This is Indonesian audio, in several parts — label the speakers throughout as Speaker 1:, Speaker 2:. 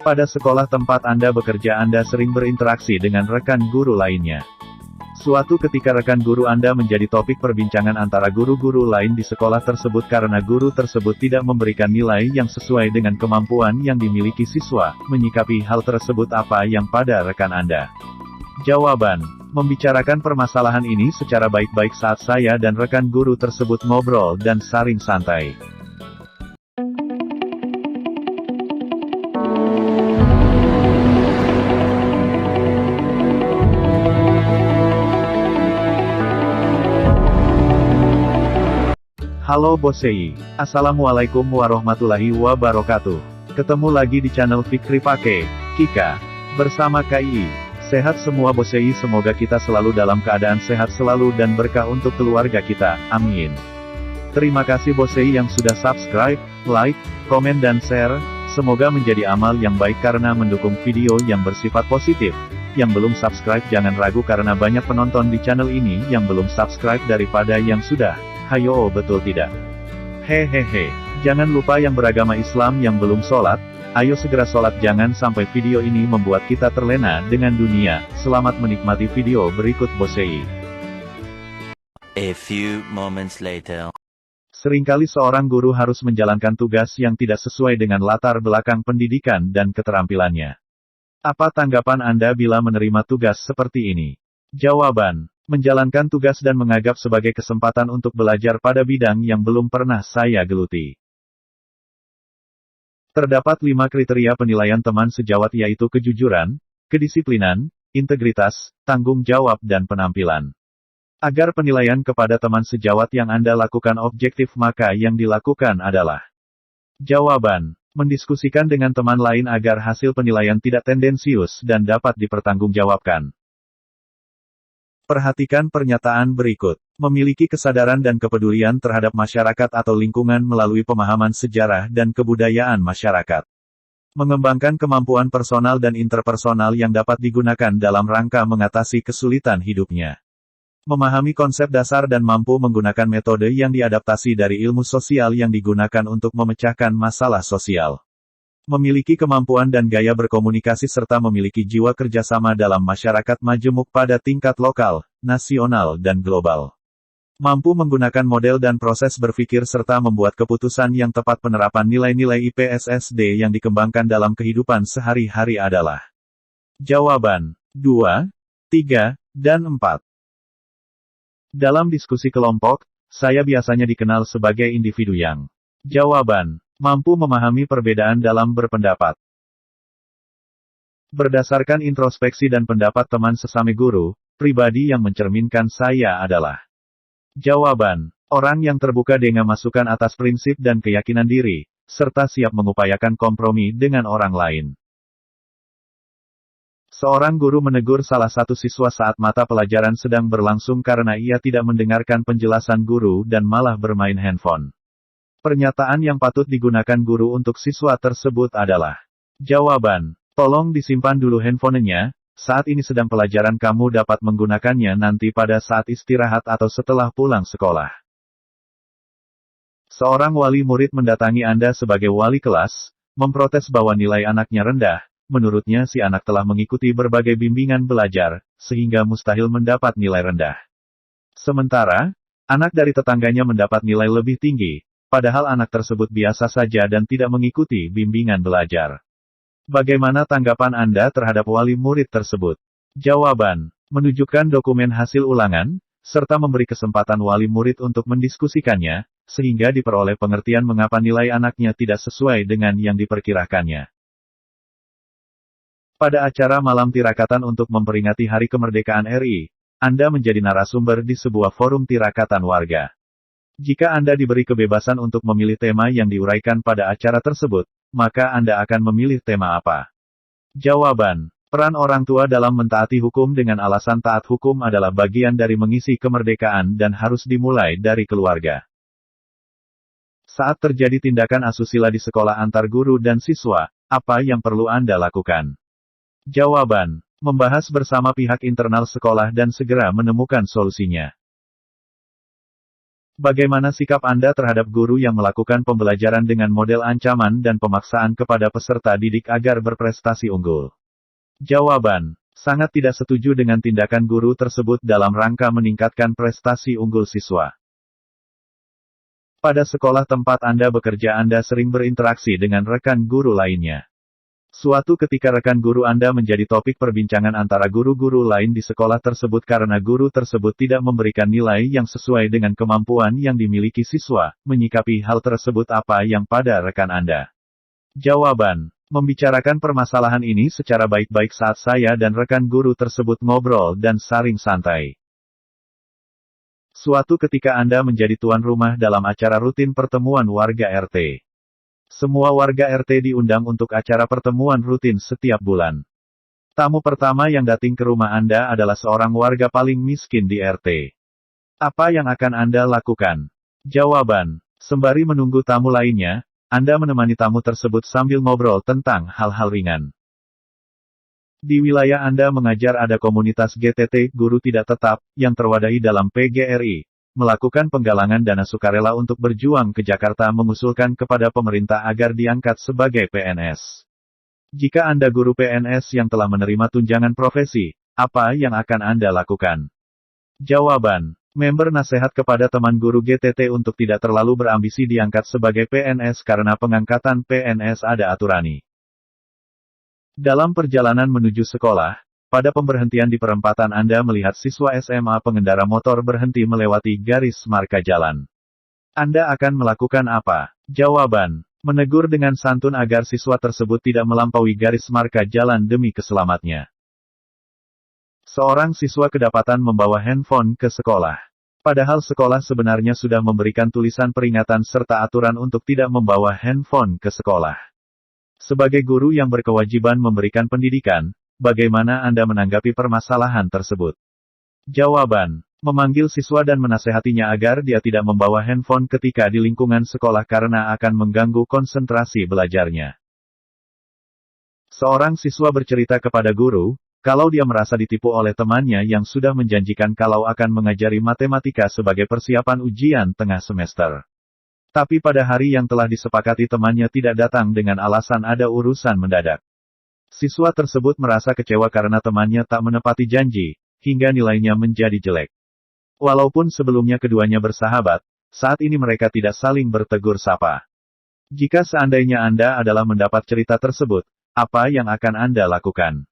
Speaker 1: Pada sekolah tempat Anda bekerja Anda sering berinteraksi dengan rekan guru lainnya. Suatu ketika rekan guru Anda menjadi topik perbincangan antara guru-guru lain di sekolah tersebut karena guru tersebut tidak memberikan nilai yang sesuai dengan kemampuan yang dimiliki siswa. Menyikapi hal tersebut apa yang pada rekan Anda? Jawaban: membicarakan permasalahan ini secara baik-baik saat saya dan rekan guru tersebut ngobrol dan saring santai. Halo Bosei, Assalamualaikum warahmatullahi wabarakatuh. Ketemu lagi di channel Fikri Pake, Kika. Bersama KI. Sehat semua Bosei, semoga kita selalu dalam keadaan sehat selalu dan berkah untuk keluarga kita, amin. Terima kasih Bosei yang sudah subscribe, like, komen dan share. Semoga menjadi amal yang baik karena mendukung video yang bersifat positif. Yang belum subscribe jangan ragu karena banyak penonton di channel ini yang belum subscribe daripada yang sudah. Hayo betul tidak? Hehehe. Jangan lupa yang beragama Islam yang belum sholat, ayo segera sholat jangan sampai video ini membuat kita terlena dengan dunia. Selamat menikmati video berikut Bosei.
Speaker 2: A few moments later.
Speaker 1: Seringkali seorang guru harus menjalankan tugas yang tidak sesuai dengan latar belakang pendidikan dan keterampilannya. Apa tanggapan Anda bila menerima tugas seperti ini? Jawaban: menjalankan tugas dan menganggap sebagai kesempatan untuk belajar pada bidang yang belum pernah saya geluti. Terdapat 5 kriteria penilaian teman sejawat yaitu kejujuran, kedisiplinan, integritas, tanggung jawab dan penampilan. Agar penilaian kepada teman sejawat yang Anda lakukan objektif maka yang dilakukan adalah: jawaban: mendiskusikan dengan teman lain agar hasil penilaian tidak tendensius dan dapat dipertanggungjawabkan. Perhatikan pernyataan berikut. Memiliki kesadaran dan kepedulian terhadap masyarakat atau lingkungan melalui pemahaman sejarah dan kebudayaan masyarakat. Mengembangkan kemampuan personal dan interpersonal yang dapat digunakan dalam rangka mengatasi kesulitan hidupnya. Memahami konsep dasar dan mampu menggunakan metode yang diadaptasi dari ilmu sosial yang digunakan untuk memecahkan masalah sosial. Memiliki kemampuan dan gaya berkomunikasi serta memiliki jiwa kerjasama dalam masyarakat majemuk pada tingkat lokal, nasional dan global. Mampu menggunakan model dan proses berpikir serta membuat keputusan yang tepat. Penerapan nilai-nilai IPSSD yang dikembangkan dalam kehidupan sehari-hari adalah: jawaban 2, 3, dan 4. Dalam diskusi kelompok, saya biasanya dikenal sebagai individu yang jawaban mampu memahami perbedaan dalam berpendapat. Berdasarkan introspeksi dan pendapat teman sesama guru, pribadi yang mencerminkan saya adalah: jawaban orang yang terbuka dengan masukan atas prinsip dan keyakinan diri, serta siap mengupayakan kompromi dengan orang lain. Seorang guru menegur salah satu siswa saat mata pelajaran sedang berlangsung karena ia tidak mendengarkan penjelasan guru dan malah bermain handphone. Pernyataan yang patut digunakan guru untuk siswa tersebut adalah: jawaban, tolong disimpan dulu handphonenya, saat ini sedang pelajaran kamu dapat menggunakannya nanti pada saat istirahat atau setelah pulang sekolah. Seorang wali murid mendatangi Anda sebagai wali kelas, memprotes bahwa nilai anaknya rendah, menurutnya si anak telah mengikuti berbagai bimbingan belajar, sehingga mustahil mendapat nilai rendah. Sementara, anak dari tetangganya mendapat nilai lebih tinggi, padahal anak tersebut biasa saja dan tidak mengikuti bimbingan belajar. Bagaimana tanggapan Anda terhadap wali murid tersebut? Jawaban: menunjukkan dokumen hasil ulangan, serta memberi kesempatan wali murid untuk mendiskusikannya, sehingga diperoleh pengertian mengapa nilai anaknya tidak sesuai dengan yang diperkirakannya. Pada acara malam tirakatan untuk memperingati Hari Kemerdekaan RI, Anda menjadi narasumber di sebuah forum tirakatan warga. Jika Anda diberi kebebasan untuk memilih tema yang diuraikan pada acara tersebut, maka Anda akan memilih tema apa? Jawaban: peran orang tua dalam mentaati hukum dengan alasan taat hukum adalah bagian dari mengisi kemerdekaan dan harus dimulai dari keluarga. Saat terjadi tindakan asusila di sekolah antar guru dan siswa, apa yang perlu Anda lakukan? Jawaban: membahas bersama pihak internal sekolah dan segera menemukan solusinya. Bagaimana sikap Anda terhadap guru yang melakukan pembelajaran dengan model ancaman dan pemaksaan kepada peserta didik agar berprestasi unggul? Jawaban: sangat tidak setuju dengan tindakan guru tersebut dalam rangka meningkatkan prestasi unggul siswa. Pada sekolah tempat Anda bekerja, Anda sering berinteraksi dengan rekan guru lainnya. Suatu ketika rekan guru Anda menjadi topik perbincangan antara guru-guru lain di sekolah tersebut karena guru tersebut tidak memberikan nilai yang sesuai dengan kemampuan yang dimiliki siswa. Menyikapi hal tersebut apa yang pada rekan Anda? Jawaban: membicarakan permasalahan ini secara baik-baik saat saya dan rekan guru tersebut ngobrol dan saling santai. Suatu ketika Anda menjadi tuan rumah dalam acara rutin pertemuan warga RT. Semua warga RT diundang untuk acara pertemuan rutin setiap bulan. Tamu pertama yang datang ke rumah Anda adalah seorang warga paling miskin di RT. Apa yang akan Anda lakukan? Jawaban: sembari menunggu tamu lainnya, Anda menemani tamu tersebut sambil ngobrol tentang hal-hal ringan. Di wilayah Anda mengajar ada komunitas GTT, guru tidak tetap, yang terwadahi dalam PGRI. Melakukan penggalangan dana sukarela untuk berjuang ke Jakarta mengusulkan kepada pemerintah agar diangkat sebagai PNS. Jika Anda guru PNS yang telah menerima tunjangan profesi, apa yang akan Anda lakukan? Jawaban: member nasihat kepada teman guru GTT untuk tidak terlalu berambisi diangkat sebagai PNS karena pengangkatan PNS ada aturannya. Dalam perjalanan menuju sekolah, pada pemberhentian di perempatan Anda melihat siswa SMA pengendara motor berhenti melewati garis marka jalan. Anda akan melakukan apa? Jawaban: menegur dengan santun agar siswa tersebut tidak melampaui garis marka jalan demi keselamatannya. Seorang siswa kedapatan membawa handphone ke sekolah. Padahal sekolah sebenarnya sudah memberikan tulisan peringatan serta aturan untuk tidak membawa handphone ke sekolah. Sebagai guru yang berkewajiban memberikan pendidikan, bagaimana Anda menanggapi permasalahan tersebut? Jawaban: memanggil siswa dan menasehatinya agar dia tidak membawa handphone ketika di lingkungan sekolah karena akan mengganggu konsentrasi belajarnya. Seorang siswa bercerita kepada guru, kalau dia merasa ditipu oleh temannya yang sudah menjanjikan kalau akan mengajari matematika sebagai persiapan ujian tengah semester. Tapi pada hari yang telah disepakati temannya tidak datang dengan alasan ada urusan mendadak. Siswa tersebut merasa kecewa karena temannya tak menepati janji, hingga nilainya menjadi jelek. Walaupun sebelumnya keduanya bersahabat, saat ini mereka tidak saling bertegur sapa. Jika seandainya Anda adalah mendapat cerita tersebut, apa yang akan Anda lakukan?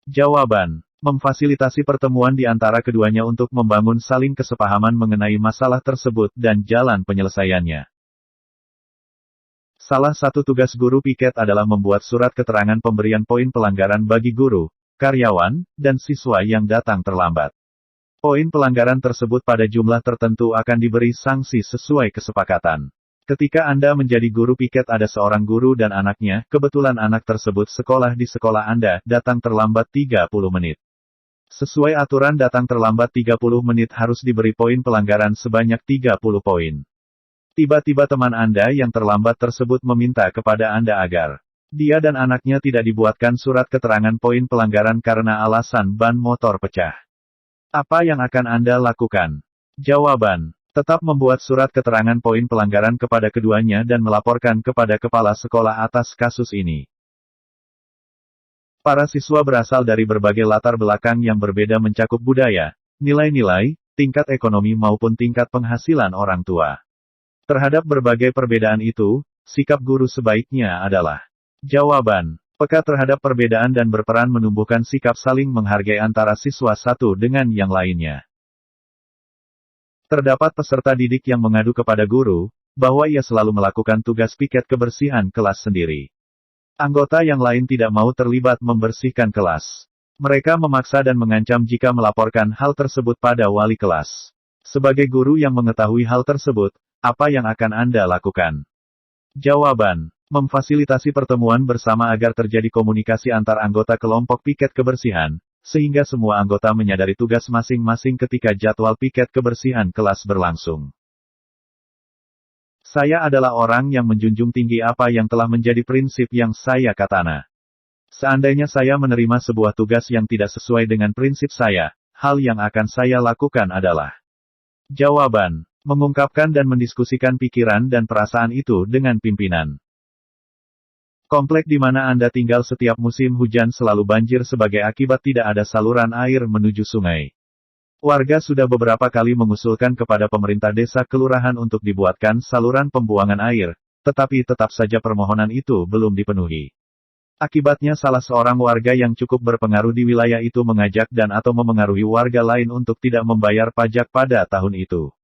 Speaker 1: Jawaban: memfasilitasi pertemuan di antara keduanya untuk membangun saling kesepahaman mengenai masalah tersebut dan jalan penyelesaiannya. Salah satu tugas guru piket adalah membuat surat keterangan pemberian poin pelanggaran bagi guru, karyawan, dan siswa yang datang terlambat. Poin pelanggaran tersebut pada jumlah tertentu akan diberi sanksi sesuai kesepakatan. Ketika Anda menjadi guru piket ada seorang guru dan anaknya, kebetulan anak tersebut sekolah di sekolah Anda, datang terlambat 30 menit. Sesuai aturan datang terlambat 30 menit harus diberi poin pelanggaran sebanyak 30 poin. Tiba-tiba teman Anda yang terlambat tersebut meminta kepada Anda agar dia dan anaknya tidak dibuatkan surat keterangan poin pelanggaran karena alasan ban motor pecah. Apa yang akan Anda lakukan? Jawaban: tetap membuat surat keterangan poin pelanggaran kepada keduanya dan melaporkan kepada kepala sekolah atas kasus ini. Para siswa berasal dari berbagai latar belakang yang berbeda mencakup budaya, nilai-nilai, tingkat ekonomi maupun tingkat penghasilan orang tua. Terhadap berbagai perbedaan itu, sikap guru sebaiknya adalah: jawaban: peka terhadap perbedaan dan berperan menumbuhkan sikap saling menghargai antara siswa satu dengan yang lainnya. Terdapat peserta didik yang mengadu kepada guru, bahwa ia selalu melakukan tugas piket kebersihan kelas sendiri. Anggota yang lain tidak mau terlibat membersihkan kelas. Mereka memaksa dan mengancam jika melaporkan hal tersebut pada wali kelas. Sebagai guru yang mengetahui hal tersebut, apa yang akan Anda lakukan? Jawaban: memfasilitasi pertemuan bersama agar terjadi komunikasi antar anggota kelompok piket kebersihan, sehingga semua anggota menyadari tugas masing-masing ketika jadwal piket kebersihan kelas berlangsung. Saya adalah orang yang menjunjung tinggi apa yang telah menjadi prinsip yang saya katana. Seandainya saya menerima sebuah tugas yang tidak sesuai dengan prinsip saya, hal yang akan saya lakukan adalah: jawaban: Mengungkapkan dan mendiskusikan pikiran dan perasaan itu dengan pimpinan. Komplek di mana Anda tinggal setiap musim hujan selalu banjir sebagai akibat tidak ada saluran air menuju sungai. Warga sudah beberapa kali mengusulkan kepada pemerintah desa kelurahan untuk dibuatkan saluran pembuangan air, tetapi tetap saja permohonan itu belum dipenuhi. Akibatnya salah seorang warga yang cukup berpengaruh di wilayah itu mengajak dan atau memengaruhi warga lain untuk tidak membayar pajak pada tahun itu.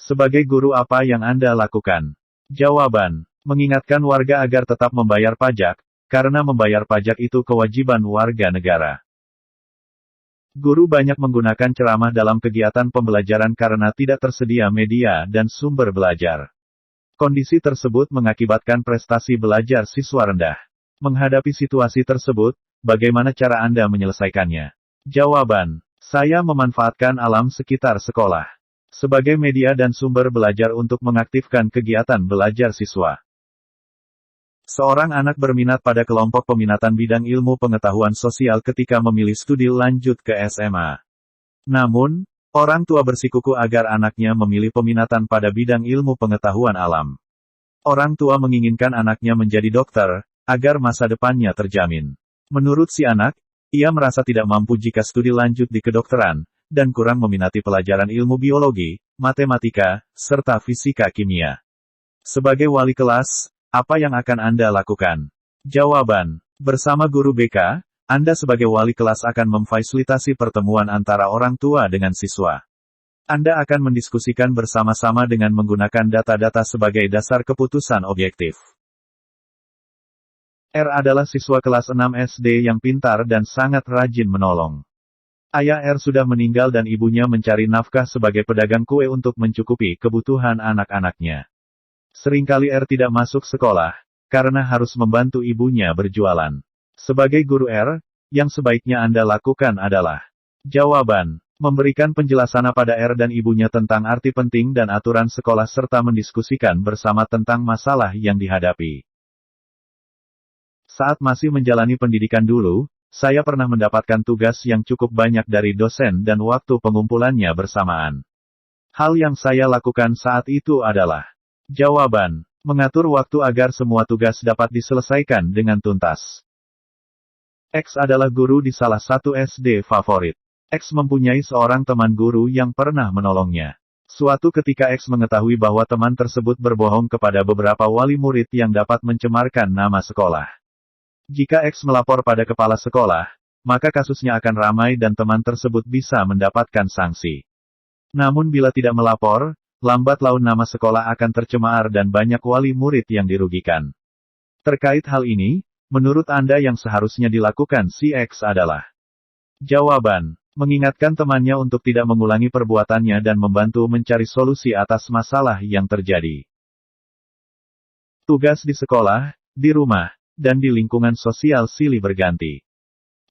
Speaker 1: Sebagai guru apa yang Anda lakukan? Jawaban: mengingatkan warga agar tetap membayar pajak, karena membayar pajak itu kewajiban warga negara. Guru banyak menggunakan ceramah dalam kegiatan pembelajaran karena tidak tersedia media dan sumber belajar. Kondisi tersebut mengakibatkan prestasi belajar siswa rendah. Menghadapi situasi tersebut, bagaimana cara Anda menyelesaikannya? Jawaban: saya memanfaatkan alam sekitar sekolah sebagai media dan sumber belajar untuk mengaktifkan kegiatan belajar siswa. Seorang anak berminat pada kelompok peminatan bidang ilmu pengetahuan sosial ketika memilih studi lanjut ke SMA. Namun, orang tua bersikukuh agar anaknya memilih peminatan pada bidang ilmu pengetahuan alam. Orang tua menginginkan anaknya menjadi dokter, agar masa depannya terjamin. Menurut si anak, ia merasa tidak mampu jika studi lanjut di kedokteran, dan kurang meminati pelajaran ilmu biologi, matematika, serta fisika kimia. Sebagai wali kelas, apa yang akan Anda lakukan? Jawaban: bersama guru BK, Anda sebagai wali kelas akan memfasilitasi pertemuan antara orang tua dengan siswa. Anda akan mendiskusikan bersama-sama dengan menggunakan data-data sebagai dasar keputusan objektif. R adalah siswa kelas 6 SD yang pintar dan sangat rajin menolong. Ayah R sudah meninggal dan ibunya mencari nafkah sebagai pedagang kue untuk mencukupi kebutuhan anak-anaknya. Seringkali R tidak masuk sekolah, karena harus membantu ibunya berjualan. Sebagai guru R, yang sebaiknya Anda lakukan adalah: jawaban: memberikan penjelasan pada R dan ibunya tentang arti penting dan aturan sekolah serta mendiskusikan bersama tentang masalah yang dihadapi. Saat masih menjalani pendidikan dulu, saya pernah mendapatkan tugas yang cukup banyak dari dosen dan waktu pengumpulannya bersamaan. Hal yang saya lakukan saat itu adalah: jawaban: mengatur waktu agar semua tugas dapat diselesaikan dengan tuntas. X adalah guru di salah satu SD favorit. X mempunyai seorang teman guru yang pernah menolongnya. Suatu ketika X mengetahui bahwa teman tersebut berbohong kepada beberapa wali murid yang dapat mencemarkan nama sekolah. Jika X melapor pada kepala sekolah, maka kasusnya akan ramai dan teman tersebut bisa mendapatkan sanksi. Namun bila tidak melapor, lambat laun nama sekolah akan tercemar dan banyak wali murid yang dirugikan. Terkait hal ini, menurut Anda yang seharusnya dilakukan si X adalah: jawaban: mengingatkan temannya untuk tidak mengulangi perbuatannya dan membantu mencari solusi atas masalah yang terjadi. Tugas di sekolah, di rumah, dan di lingkungan sosial silih berganti.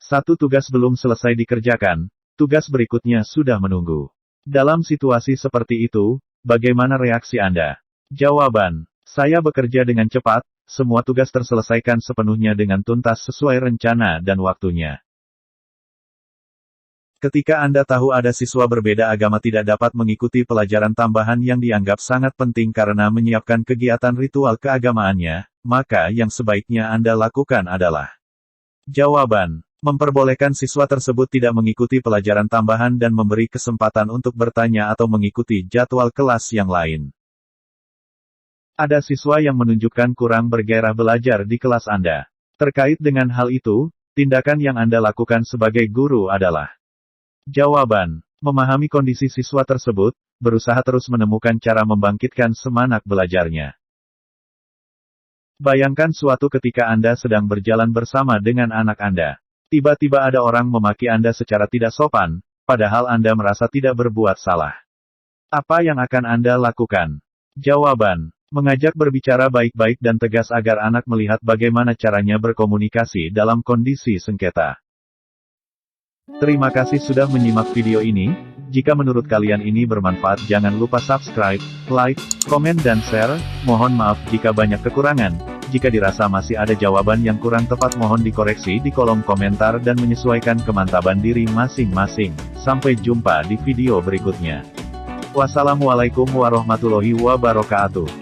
Speaker 1: Satu tugas belum selesai dikerjakan, tugas berikutnya sudah menunggu. Dalam situasi seperti itu, bagaimana reaksi Anda? Jawaban: saya bekerja dengan cepat, semua tugas terselesaikan sepenuhnya dengan tuntas sesuai rencana dan waktunya. Ketika Anda tahu ada siswa berbeda agama tidak dapat mengikuti pelajaran tambahan yang dianggap sangat penting karena menyiapkan kegiatan ritual keagamaannya, maka yang sebaiknya Anda lakukan adalah: jawaban: memperbolehkan siswa tersebut tidak mengikuti pelajaran tambahan dan memberi kesempatan untuk bertanya atau mengikuti jadwal kelas yang lain. Ada siswa yang menunjukkan kurang bergairah belajar di kelas Anda. Terkait dengan hal itu, tindakan yang Anda lakukan sebagai guru adalah: jawaban: memahami kondisi siswa tersebut, berusaha terus menemukan cara membangkitkan semangat belajarnya. Bayangkan suatu ketika Anda sedang berjalan bersama dengan anak Anda. Tiba-tiba ada orang memaki Anda secara tidak sopan, padahal Anda merasa tidak berbuat salah. Apa yang akan Anda lakukan? Jawaban: mengajak berbicara baik-baik dan tegas agar anak melihat bagaimana caranya berkomunikasi dalam kondisi sengketa. Terima kasih sudah menyimak video ini. Jika menurut kalian ini bermanfaat jangan lupa subscribe, like, komen dan share. Mohon maaf jika banyak kekurangan. Jika dirasa masih ada jawaban yang kurang tepat mohon dikoreksi di kolom komentar dan menyesuaikan kemantapan diri masing-masing. Sampai jumpa di video berikutnya. Wassalamualaikum warahmatullahi wabarakatuh.